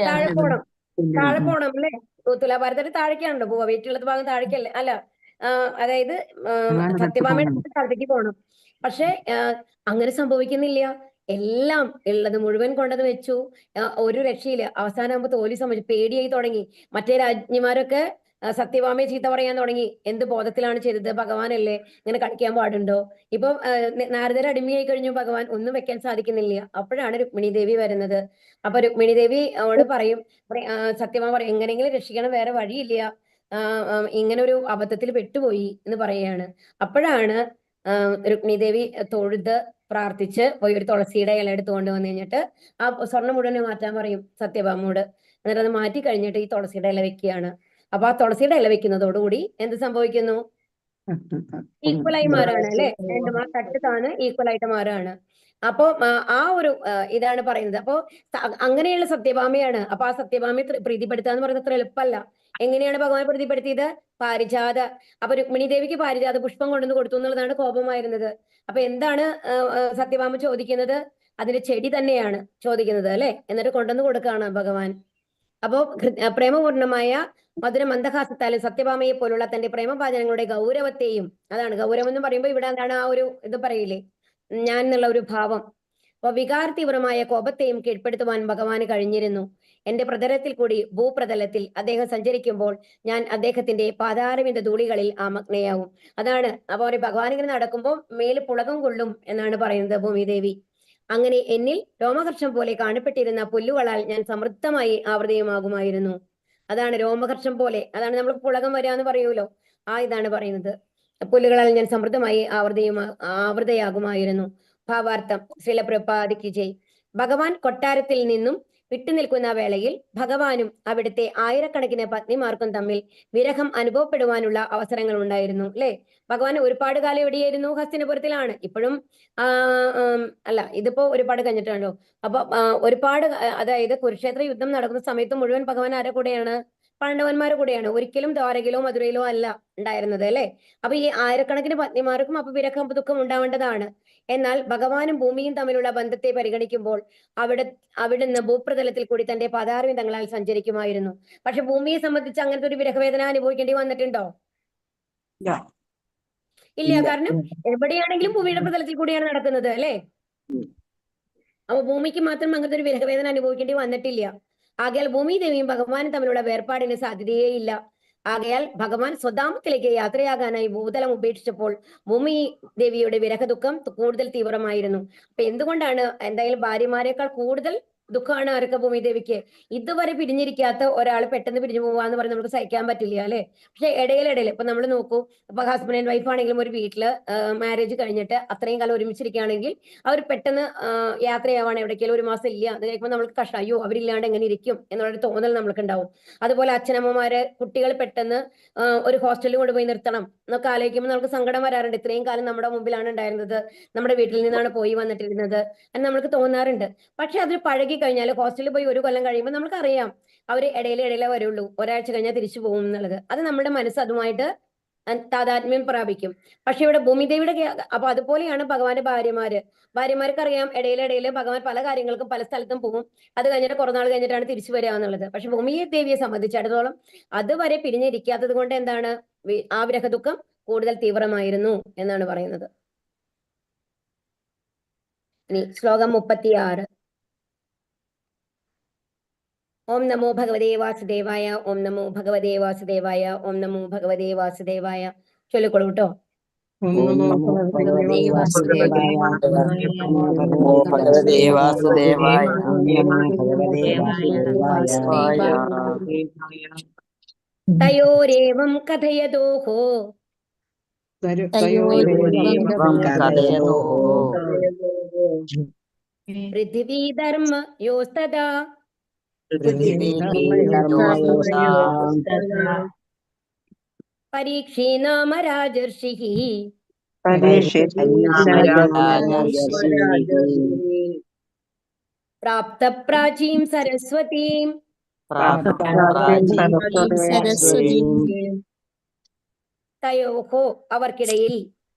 താഴെ പോണം അല്ലെ. തുലാഭാരത്തിന്റെ താഴേക്കാണല്ലോ പോവാ, വെയിറ്റുള്ളത് ഭാഗം താഴേക്കല്ലേ, അല്ല അതായത് സത്യഭാമയുടെ സ്ഥലത്തേക്ക് പോകണം. പക്ഷെ അങ്ങനെ സംഭവിക്കുന്നില്ല. എല്ലാം ഉള്ളത് മുഴുവൻ കൊണ്ടത് വെച്ചു. ഒരു രക്ഷയില്ല. അവസാനമാകുമ്പോ തോൽവി സംഭവിച്ചു, പേടിയായി തുടങ്ങി. മറ്റേ രാജ്ഞിമാരൊക്കെ സത്യഭാമയെ ചീത്ത പറയാൻ തുടങ്ങി. എന്ത് ബോധത്തിലാണ് ചെയ്തത്, ഭഗവാനല്ലേ, ഇങ്ങനെ കളിക്കാൻ പാടുണ്ടോ? ഇപ്പൊ നാരദർ അടിമയായി കഴിഞ്ഞു, ഭഗവാൻ ഒന്നും വെക്കാൻ സാധിക്കുന്നില്ല. അപ്പോഴാണ് രുക്മിണി ദേവി വരുന്നത്. അപ്പൊ രുക്മിണി ദേവി അവളോട് പറയും, സത്യഭാമ പറയും, എങ്ങനെയെങ്കിലും രക്ഷിക്കണം, വേറെ വഴിയില്ല, ഇങ്ങനെ ഒരു അബദ്ധത്തിൽ പെട്ടുപോയി എന്ന് പറയുകയാണ്. അപ്പോഴാണ് രുക്മിണി ദേവി തൊഴുത് പ്രാർത്ഥിച്ച് പോയി ഒരു തുളസിയുടെ ഇല എടുത്ത് കൊണ്ടുവന്നു കഴിഞ്ഞിട്ട് ആ സ്വർണ്ണം മുഴുവൻ മാറ്റാൻ പറയും സത്യഭാമയോട്. എന്നിട്ട് അത് മാറ്റി കഴിഞ്ഞിട്ട് ഈ തുളസിയുടെ ഇല വെക്കുകയാണ്. അപ്പൊ ആ തുളസിയുടെ ഇല വെക്കുന്നതോടുകൂടി എന്ത് സംഭവിക്കുന്നു? ഈക്വലായി മാറാണ് അല്ലെ, രണ്ടും ആ തട്ട് താന്ന് ഈക്വലായിട്ട് മാറുകയാണ്. അപ്പൊ ആ ഒരു ഇതാണ് പറയുന്നത്. അപ്പൊ അങ്ങനെയുള്ള സത്യഭാമയാണ്. അപ്പൊ ആ സത്യഭാമയെ പ്രീതിപ്പെടുത്തുക എന്ന് പറയുന്നത് അത്ര എളുപ്പമല്ല. എങ്ങനെയാണ് ഭഗവാൻ പ്രീതിപ്പെടുത്തിയത്? പാരിജാത. അപ്പൊ രുക്മിണി ദേവിക്ക് പാരിജാത പുഷ്പം കൊണ്ടുവന്ന് കൊടുത്തു എന്നുള്ളതാണ് കോപമായിരുന്നത്. അപ്പൊ എന്താണ് സത്യഭാമ ചോദിക്കുന്നത്? അതിന്റെ ചെടി തന്നെയാണ് ചോദിക്കുന്നത് അല്ലെ. എന്നിട്ട് കൊണ്ടുവന്ന് കൊടുക്കുകയാണ് ഭഗവാൻ. അപ്പോ പ്രേമപൂർണമായ മധുര മന്ദഹാസത്താലും സത്യഭാമയെ പോലുള്ള തന്റെ പ്രേമഭാചനങ്ങളുടെ ഗൗരവത്തെയും, അതാണ് ഗൗരവം എന്ന് പറയുമ്പോൾ ഇവിടെ എന്താണ് ആ ഒരു ഇത് പറയില്ലേ, ഞാൻ എന്നുള്ള ഒരു ഭാവം, അപ്പൊ വികാര തീവ്രമായ കോപത്തെയും കീഴ്പ്പെടുത്തുവാൻ ഭഗവാന് കഴിഞ്ഞിരുന്നു. എന്റെ പ്രതലത്തിൽ കൂടി ഭൂപ്രതലത്തിൽ അദ്ദേഹം സഞ്ചരിക്കുമ്പോൾ ഞാൻ അദ്ദേഹത്തിന്റെ പാതാരവിന്ദ ധൂളികളിൽ ആമഗ്നയാവും. അതാണ് അപ്പൊ ഭഗവാൻ ഇങ്ങനെ നടക്കുമ്പോൾ മേല് പുളകം കൊള്ളും എന്നാണ് പറയുന്നത് ഭൂമിദേവി. അങ്ങനെ എന്നിൽ രോമഹർഷം പോലെ കാണപ്പെട്ടിരുന്ന പുല്ലുകളാൽ ഞാൻ സമൃദ്ധമായി ആവൃതയുമാകുമായിരുന്നു. അതാണ് രോമഹർഷം പോലെ, അതാണ് നമ്മൾ പുളകം വരിക എന്ന് പറയൂലോ, ആ ഇതാണ് പറയുന്നത്. പുല്ലുകളാൽ ഞാൻ സമൃദ്ധമായി ആവൃതയാകുമായിരുന്നു. ഭാവാർത്ഥം ശ്രീലപ്രപാദിക്ക് ജയ്. ഭഗവാൻ കൊട്ടാരത്തിൽ നിന്നും വിട്ടുനിൽക്കുന്ന വേളയിൽ ഭഗവാനും അവിടുത്തെ ആയിരക്കണക്കിന് പത്നിമാർക്കും തമ്മിൽ വിരഹം അനുഭവപ്പെടുവാനുള്ള അവസരങ്ങൾ ഉണ്ടായിരുന്നു അല്ലെ. ഭഗവാൻ ഒരുപാട് കാലം എവിടെയായിരുന്നു? ഹസ്തിനപുരത്തിലാണ്. ഇപ്പോഴും അല്ല, ഇതിപ്പോ ഒരുപാട് കഴിഞ്ഞിട്ടാണല്ലോ. അപ്പൊ ഒരുപാട്, അതായത് കുരുക്ഷേത്ര യുദ്ധം നടക്കുന്ന സമയത്ത് മുഴുവൻ ഭഗവാൻ ആരുടെ കൂടെയാണ്? പാണ്ഡവന്മാരുടെ കൂടെയാണ്. ഒരിക്കലും ദ്വാരകയിലോ മധുരയിലോ അല്ല ഉണ്ടായിരുന്നത് അല്ലെ. അപ്പൊ ഈ ആയിരക്കണക്കിന് പത്നിമാർക്കും അപ്പൊ വിരഹം ദുഃഖം ഉണ്ടാവേണ്ടതാണ്. എന്നാൽ ഭഗവാനും ഭൂമിയും തമ്മിലുള്ള ബന്ധത്തെ പരിഗണിക്കുമ്പോൾ അവിടുന്ന് ഭൂപ്രതലത്തിൽ കൂടി തന്റെ പാതാരവിന്ദങ്ങളാൽ സഞ്ചരിക്കുമായിരുന്നു. പക്ഷെ ഭൂമിയെ സംബന്ധിച്ച് അങ്ങനത്തെ ഒരു വിരഹവേദന അനുഭവിക്കേണ്ടി വന്നിട്ടുണ്ടോ? ഇല്ല. കാരണം എവിടെയാണെങ്കിലും ഭൂമിയുടെ പ്രതലത്തിൽ കൂടിയാണ് നടക്കുന്നത് അല്ലെ. അപ്പൊ ഭൂമിക്ക് മാത്രം അങ്ങനത്തെ ഒരു വിരഹവേദന അനുഭവിക്കേണ്ടി വന്നിട്ടില്ല. ആകയാൽ ഭൂമി ദേവിയും ഭഗവാനും തമ്മിലുള്ള വേർപാടിന് സാധ്യതയേ ഇല്ല. ആകയാൽ ഭഗവാൻ സ്വധാമത്തിലേക്ക് യാത്രയാകാനായി ഭൂതലം ഉപേക്ഷിച്ചപ്പോൾ ഭൂമി ദേവിയുടെ വിരഹദുഃഖം കൂടുതൽ തീവ്രമായിരുന്നു. അപ്പൊ എന്തുകൊണ്ടാണ്? എന്തായാലും ഭാര്യമാരെക്കാൾ കൂടുതൽ ദുഃഖമാണ് ആർക്ക്? ഭൂമി ദേവിക്ക്. ഇതുവരെ പിരിഞ്ഞിരിക്കാത്ത ഒരാൾ പെട്ടെന്ന് പിരിഞ്ഞു പോവാന്ന് പറഞ്ഞ് നമുക്ക് സഹിക്കാൻ പറ്റില്ല അല്ലെ. പക്ഷെ ഇടയിലിടയിൽ ഇപ്പൊ നമ്മൾ നോക്കൂ, ഇപ്പൊ ഹസ്ബൻഡ് ആൻഡ് വൈഫ് ആണെങ്കിലും ഒരു വീട്ടില് മാരേജ് കഴിഞ്ഞിട്ട് അത്രയും കാലം ഒരുമിച്ചിരിക്കുകയാണെങ്കിൽ അവർ പെട്ടെന്ന് യാത്രയാവാണ് എവിടേക്കെങ്കിലും, ഒരു മാസം ഇല്ല, അത് കഴിയുമ്പോൾ നമ്മൾക്ക് കഷ്ടം, അയ്യോ അവരില്ലാണ്ട് എങ്ങനെ ഇരിക്കും എന്നുള്ളൊരു തോന്നൽ നമ്മൾക്ക് ഉണ്ടാവും. അതുപോലെ അച്ഛനമ്മമാര് കുട്ടികൾ പെട്ടെന്ന് ഒരു ഹോസ്റ്റലിൽ കൊണ്ടുപോയി നിർത്തണം എന്നൊക്കെ ആലോചിക്കുമ്പോൾ നമുക്ക് സങ്കടം വരാറുണ്ട്. ഇത്രയും കാലം നമ്മുടെ മുമ്പിലാണ് ഉണ്ടായിരുന്നത്, നമ്മുടെ വീട്ടിൽ നിന്നാണ് പോയി വന്നിട്ടിരുന്നത് എന്ന് നമ്മൾക്ക് തോന്നാറുണ്ട്. പക്ഷെ അതിൽ പഴകി കഴിഞ്ഞാൽ ഹോസ്റ്റലിൽ പോയി ഒരു കൊല്ലം കഴിയുമ്പോൾ നമുക്കറിയാം അവർ ഇടയിലെ വരുള്ളൂ, ഒരാഴ്ച കഴിഞ്ഞാൽ തിരിച്ചു പോകും എന്നുള്ളത്. അത് നമ്മുടെ മനസ്സ് അതുമായിട്ട് താതാത്മ്യം പ്രാപിക്കും. പക്ഷെ ഇവിടെ ഭൂമിദേവിയുടെ അപ്പൊ അതുപോലെയാണ് ഭഗവാന്റെ ഭാര്യമാർക്ക് അറിയാം ഇടയിലിടയിൽ ഭഗവാൻ പല കാര്യങ്ങൾക്കും പല സ്ഥലത്തും പോകും, അത് കഴിഞ്ഞിട്ട് കുറെ നാൾ കഴിഞ്ഞിട്ടാണ് തിരിച്ചു വരിക എന്നുള്ളത്. പക്ഷെ ഭൂമി ദേവിയെ സംബന്ധിച്ചിടത്തോളം അതുവരെ പിരിഞ്ഞിരിക്കാത്തത് കൊണ്ട് എന്താണ്, ആ വിരഹ ദുഃഖം കൂടുതൽ തീവ്രമായിരുന്നു എന്നാണ് പറയുന്നത്. ഇനി ശ്ലോകം 36. ഓം നമോ ഭഗവതേ വാസുദേവായ, ഓം നമോ ഭഗവതേ വാസുദേവായ, ഓം നമോ ഭഗവതേ വാസുദേവായ. ചൊല്ലിക്കൊള്ളൂ കേട്ടോ. ഓം നമോ ഭഗവതേ വാസുദേവായ, നമോ ഭഗവതേ വാസുദേവായ, നമോ ഭഗവതേ വാസുദേവായ. തയോരേവം കഥയതോഃ പൃഥിവീധർമ്മ യോസ്തദാ പരീക്ഷീ നാമ രാജർഷിഃ പ്രാപ്ത പ്രാചീം സരസ്വതീം തയോഹോ അവർക്കിടയിൽ,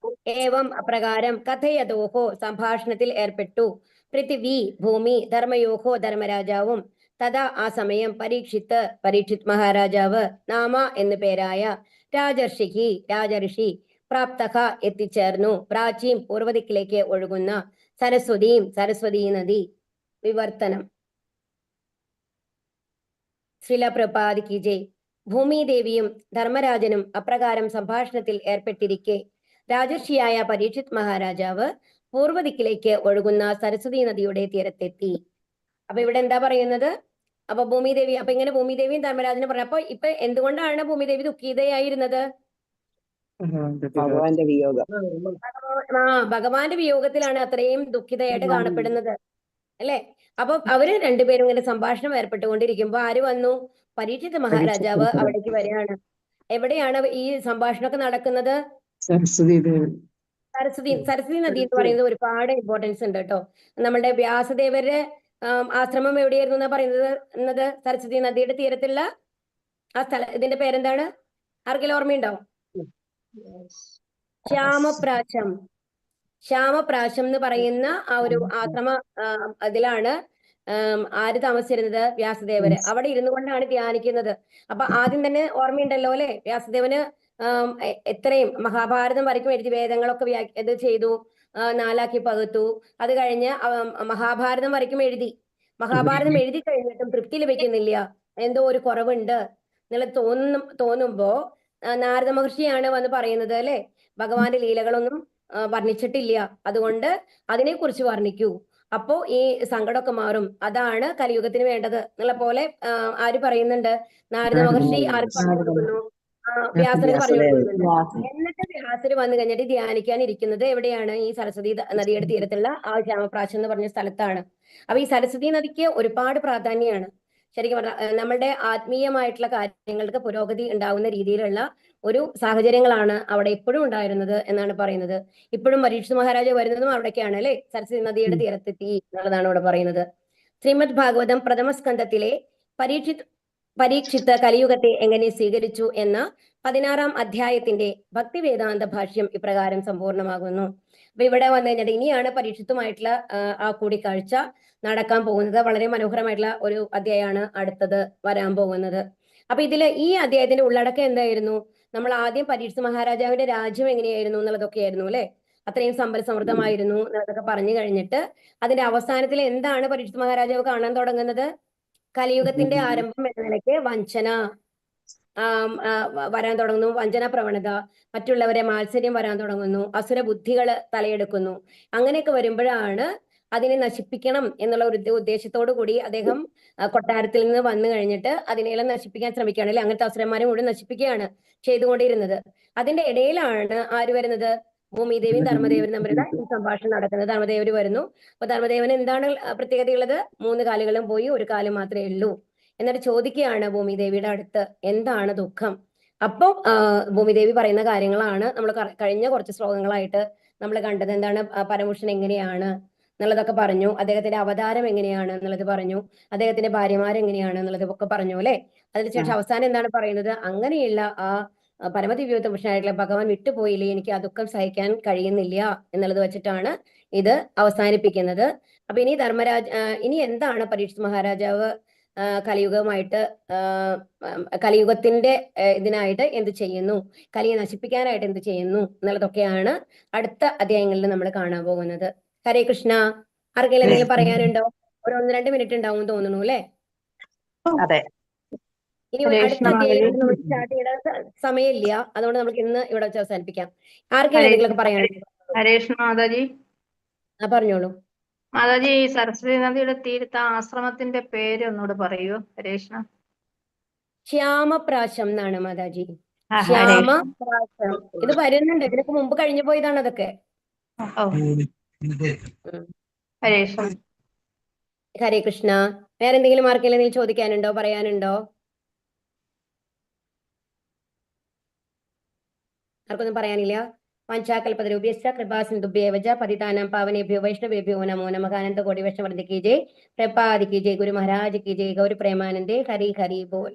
ഏവം അപ്രകാരം, കഥയതോഹോ സംഭാഷണത്തിൽ ഏർപ്പെട്ടു, പൃഥിവി ഭൂമി, ധർമ്മയോഹോ ധർമ്മരാജാവും, തഥാ ആ സമയം പരീക്ഷിത് മഹാരാജാവ് നാമ എന്നു പേരായ രാജർഷി പ്രാപ്തക എത്തിച്ചേർന്നു. പ്രാചീൻ പൂർവ്വദിക്കിലേക്ക് ഒഴുകുന്ന സരസ്വതീ നദി വിവർത്തനം. ശ്രീല പ്രഭുപാദ് കി ജയ്. ഭൂമിദേവിയും ധർമ്മരാജനും അപ്രകാരം സംഭാഷണത്തിൽ ഏർപ്പെട്ടിരിക്കെ രാജർഷിയായ പരീക്ഷിത് മഹാരാജാവ് പൂർവ്വദിക്കിലേക്ക് ഒഴുകുന്ന സരസ്വതി നദിയുടെ തീരത്തെത്തി. അപ്പൊ ഇവിടെ എന്താ പറയുന്നത്? അപ്പൊ ഇങ്ങനെ ഭൂമിദേവിയും ധർമ്മരാജനും പറഞ്ഞപ്പോ ഇപ്പൊ എന്തുകൊണ്ടാണ് ഭൂമിദേവി ദുഃഖിതയായിരുന്നത്? ഭഗവാന്റെ വിയോഗം. ഭഗവാന്റെ വിയോഗത്തിലാണ് അത്രയും ദുഃഖിതയായിട്ട് കാണപ്പെടുന്നത് അല്ലെ. അപ്പൊ അവര് രണ്ടുപേരും ഇങ്ങനെ സംഭാഷണം ഏർപ്പെട്ടുകൊണ്ടിരിക്കുമ്പോ ആര് വന്നു? പരീക്ഷിത് മഹാരാജാവ് അവിടേക്ക് വരികയാണ്. എവിടെയാണ് ഈ സംഭാഷണമൊക്കെ നടക്കുന്നത്? സരസ്വതി നദി എന്ന് പറയുന്നത് ഒരുപാട് ഇമ്പോർട്ടൻസ് ഉണ്ട് കേട്ടോ. നമ്മുടെ വ്യാസദേവരുടെ ആശ്രമം എവിടെയായിരുന്നു എന്നാ പറയുന്നത്? സരസ്വതി നദിയുടെ തീരത്തുള്ള ആ സ്ഥലം, ഇതിന്റെ പേരെന്താണ്? ആർക്കെങ്കിലും ഓർമ്മയുണ്ടോ? ശ്യാമപ്രാശം എന്ന് പറയുന്ന ആ ഒരു ആശ്രമ അതിലാണ് ആര് താമസിച്ചിരുന്നത്? വ്യാസദേവര്. അവിടെ ഇരുന്നു കൊണ്ടാണ് ധ്യാനിക്കുന്നത്. അപ്പൊ ആദ്യം തന്നെ ഓർമ്മയുണ്ടല്ലോ അല്ലെ, വ്യാസദേവന് എത്രയും മഹാഭാരതം വരയ്ക്കും എഴുതി, വേദങ്ങളൊക്കെ ഇത് ചെയ്തു, 4 പകുത്തു. അത് കഴിഞ്ഞ് മഹാഭാരതം വരയ്ക്കും എഴുതി. മഹാഭാരതം എഴുതി കഴിഞ്ഞിട്ടും തൃപ്തി ലഭിക്കുന്നില്ല, എന്തോ ഒരു കുറവുണ്ട് എന്നുള്ളത് തോന്നുമ്പോ നാരദ മഹർഷിയാണ് വന്ന് പറയുന്നത് അല്ലെ, ഭഗവാന്റെ ലീലകളൊന്നും വർണ്ണിച്ചിട്ടില്ല, അതുകൊണ്ട് അതിനെക്കുറിച്ച് വർണ്ണിക്കൂ, അപ്പോ ഈ സങ്കടമൊക്കെ മാറും, അതാണ് കലിയുഗത്തിന് വേണ്ടത് എന്നുള്ള പോലെ ആര് പറയുന്നുണ്ട്? നാരദ മഹർഷി ആർക്ക് പറഞ്ഞു കൊടുക്കുന്നു? വ്യാസന് പറഞ്ഞു കൊടുക്കുന്നുണ്ട്. എന്നിട്ട് വ്യാസര് വന്നു കഴിഞ്ഞിട്ട് ധ്യാനിക്കാൻ ഇരിക്കുന്നത് എവിടെയാണ്? ഈ സരസ്വതി നദിയുടെ തീരത്തുള്ള ആ ശ്യാമപ്രാശം എന്ന് പറഞ്ഞ സ്ഥലത്താണ്. അപ്പൊ ഈ സരസ്വതി നദിക്ക് ഒരുപാട് പ്രാധാന്യമാണ്. ശരിക്കും പറഞ്ഞാൽ നമ്മളുടെ ആത്മീയമായിട്ടുള്ള കാര്യങ്ങൾക്ക് പുരോഗതി ഉണ്ടാകുന്ന രീതിയിലുള്ള ഒരു സാഹചര്യങ്ങളാണ് അവിടെ എപ്പോഴും ഉണ്ടായിരുന്നത് എന്നാണ് പറയുന്നത്. ഇപ്പോഴും പരീക്ഷിത് മഹാരാജ വരുന്നതും അവിടേക്കാണ് അല്ലെ, സരസ്വതി നദിയുടെ തീരത്തെത്തി എന്നുള്ളതാണ് ഇവിടെ പറയുന്നത്. ശ്രീമദ് ഭാഗവതം പ്രഥമ സ്കന്ധത്തിലെ പരീക്ഷിത്ത് കലിയുഗത്തെ എങ്ങനെ സ്വീകരിച്ചു എന്ന 16-ാം അധ്യായത്തിന്റെ ഭക്തിവേദാന്ത ഭാഷ്യം ഇപ്രകാരം സമ്പൂർണ്ണമാകുന്നു. അപ്പൊ ഇവിടെ വന്നു കഴിഞ്ഞാൽ ഇനിയാണ് പരീക്ഷിത്തുമായിട്ടുള്ള ആ കൂടിക്കാഴ്ച നടക്കാൻ പോകുന്നത്. വളരെ മനോഹരമായിട്ടുള്ള ഒരു അധ്യായമാണ് അടുത്തത് വരാൻ പോകുന്നത്. അപ്പൊ ഈ അധ്യായത്തിന്റെ ഉള്ളടക്കം എന്തായിരുന്നു? നമ്മൾ ആദ്യം പരീക്ഷിത് മഹാരാജാവിന്റെ രാജ്യം എങ്ങനെയായിരുന്നു എന്നുള്ളതൊക്കെ ആയിരുന്നു അല്ലെ, അത്രയും സമ്പൽ സമൃദ്ധമായിരുന്നു എന്നതൊക്കെ പറഞ്ഞു കഴിഞ്ഞിട്ട് അതിന്റെ അവസാനത്തിൽ എന്താണ് പരീക്ഷിത് മഹാരാജാവ് കാണാൻ തുടങ്ങുന്നത്? കലിയുഗത്തിന്റെ ആരംഭം എന്ന നിലയ്ക്ക് വഞ്ചന വരാൻ തുടങ്ങുന്നു, വഞ്ചന പ്രവണത, മറ്റുള്ളവരെ മാത്സര്യം വരാൻ തുടങ്ങുന്നു, അസുര ബുദ്ധികൾ തലയെടുക്കുന്നു. അങ്ങനെയൊക്കെ വരുമ്പോഴാണ് അതിനെ നശിപ്പിക്കണം എന്നുള്ള ഒരു ഉദ്ദേശത്തോടു കൂടി അദ്ദേഹം കൊട്ടാരത്തിൽ നിന്ന് വന്നു കഴിഞ്ഞിട്ട് അതിനെല്ലാം നശിപ്പിക്കാൻ ശ്രമിക്കുകയാണ് അല്ലെ, അങ്ങനത്തെ അസുരന്മാരെ മുഴുവൻ നശിപ്പിക്കുകയാണ് ചെയ്തുകൊണ്ടിരുന്നത്. അതിന്റെ ഇടയിലാണ് ആര് വരുന്നത്? ഭൂമിദേവിയും ധർമ്മദേവനും തമ്മിലുള്ള ഈ സംഭാഷണം നടക്കുന്നത്. ധർമ്മദേവര് വരുന്നു. അപ്പൊ ധർമ്മദേവന് എന്താണ് പ്രത്യേകതയുള്ളത്? 3 കാലുകളും പോയി, 1 കാല് മാത്രമേ ഉള്ളൂ. എന്നിട്ട് ചോദിക്കുകയാണ് ഭൂമിദേവിയുടെ അടുത്ത്, എന്താണ് ദുഃഖം? അപ്പൊ ഭൂമിദേവി പറയുന്ന കാര്യങ്ങളാണ് നമ്മൾ കഴിഞ്ഞ കുറച്ച് ശ്ലോകങ്ങളായിട്ട് നമ്മൾ കണ്ടത്. എന്താണ് പരമപുരുഷൻ എങ്ങനെയാണ് എന്നുള്ളതൊക്കെ പറഞ്ഞു, അദ്ദേഹത്തിന്റെ അവതാരം എങ്ങനെയാണ് എന്നുള്ളത് പറഞ്ഞു, അദ്ദേഹത്തിന്റെ ഭാര്യമാരെങ്ങനെയാണ് എന്നുള്ളത് ഒക്കെ പറഞ്ഞു അല്ലെ. അതിനുശേഷം അവസാനം എന്താണ് പറയുന്നത്? അങ്ങനെയുള്ള ആ പരമദിവ്യോത്ത പുരുഷനായിട്ടുള്ള ഭഗവാൻ വിട്ടുപോയില്ലേ, എനിക്ക് ആ ദുഃഖം സഹിക്കാൻ കഴിയുന്നില്ല എന്നുള്ളത് വെച്ചിട്ടാണ് ഇത് അവസാനിപ്പിക്കുന്നത്. അപ്പൊ ഇനി എന്താണ് പരീക്ഷിത് മഹാരാജാവ് കലിയുഗത്തിന്റെ ഇതിനായിട്ട് എന്ത് ചെയ്യുന്നു, കലിയെ നശിപ്പിക്കാനായിട്ട് എന്ത് ചെയ്യുന്നു എന്നുള്ളതൊക്കെയാണ് അടുത്ത അധ്യായങ്ങളിൽ നമ്മൾ കാണാൻ പോകുന്നത്. ഹരേ കൃഷ്ണ. ആർക്കെങ്കിലും എന്തെങ്കിലും പറയാനുണ്ടോ? ഒരു 1-2 മിനിറ്റ് ഉണ്ടാവും തോന്നുന്നു അല്ലെ. അതെ. ഇനി അടുത്ത അധ്യായം നമ്മൾ സ്റ്റാർട്ട് ചെയ്യേണ്ട സമയമില്ല, അതുകൊണ്ട് നമുക്ക് ഇന്ന് ഇവിടെ വെച്ച് അവസാനിപ്പിക്കാം. ആർക്കെങ്കിലും എന്തെങ്കിലുമൊക്കെ പറയാനുണ്ടോ? ഹരേഷ് മാതാജി. പറഞ്ഞോളൂ മാതാജി. ഈ സരസ്വതി നദിയുടെ തീരത്ത് ആശ്രമത്തിന്റെ പേര് ഒന്നുകൂടെ പറയൂ ഹരേഷ്ണ. ശ്യാമപ്രാശം എന്നാണ് മാതാജി, ശ്യാമപ്രാശം. ഇത് വരുന്നുണ്ട്, ഇതിനൊക്കെ മുമ്പ് കഴിഞ്ഞു പോയതാണ് അതൊക്കെ. ഹരേ കൃഷ്ണ. വേറെ എന്തെങ്കിലും ആർക്കെങ്കിലും ചോദിക്കാനുണ്ടോ, പറയാനുണ്ടോ? ആർക്കൊന്നും പറയാനില്ല? പഞ്ചാകൽപതരുഭ്യശ്ച കൃപാസിന്ധുഭ്യേവ ച പതിതാനാം പാവനേഭ്യോ വൈഷ്ണവേഭ്യോ നമോ നമഃ. അനന്ത കോടി വൈഷ്ണവവൃന്ദ കി ജയ്, പ്രഭുപാദ് കി ജയ്, ഗുരു മഹാരാജ് കി ജയ്, ഗൗരി പ്രേമാനന്ദേ. ഹരി ഹരി ബോൽ.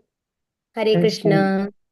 ഹരേ കൃഷ്ണ.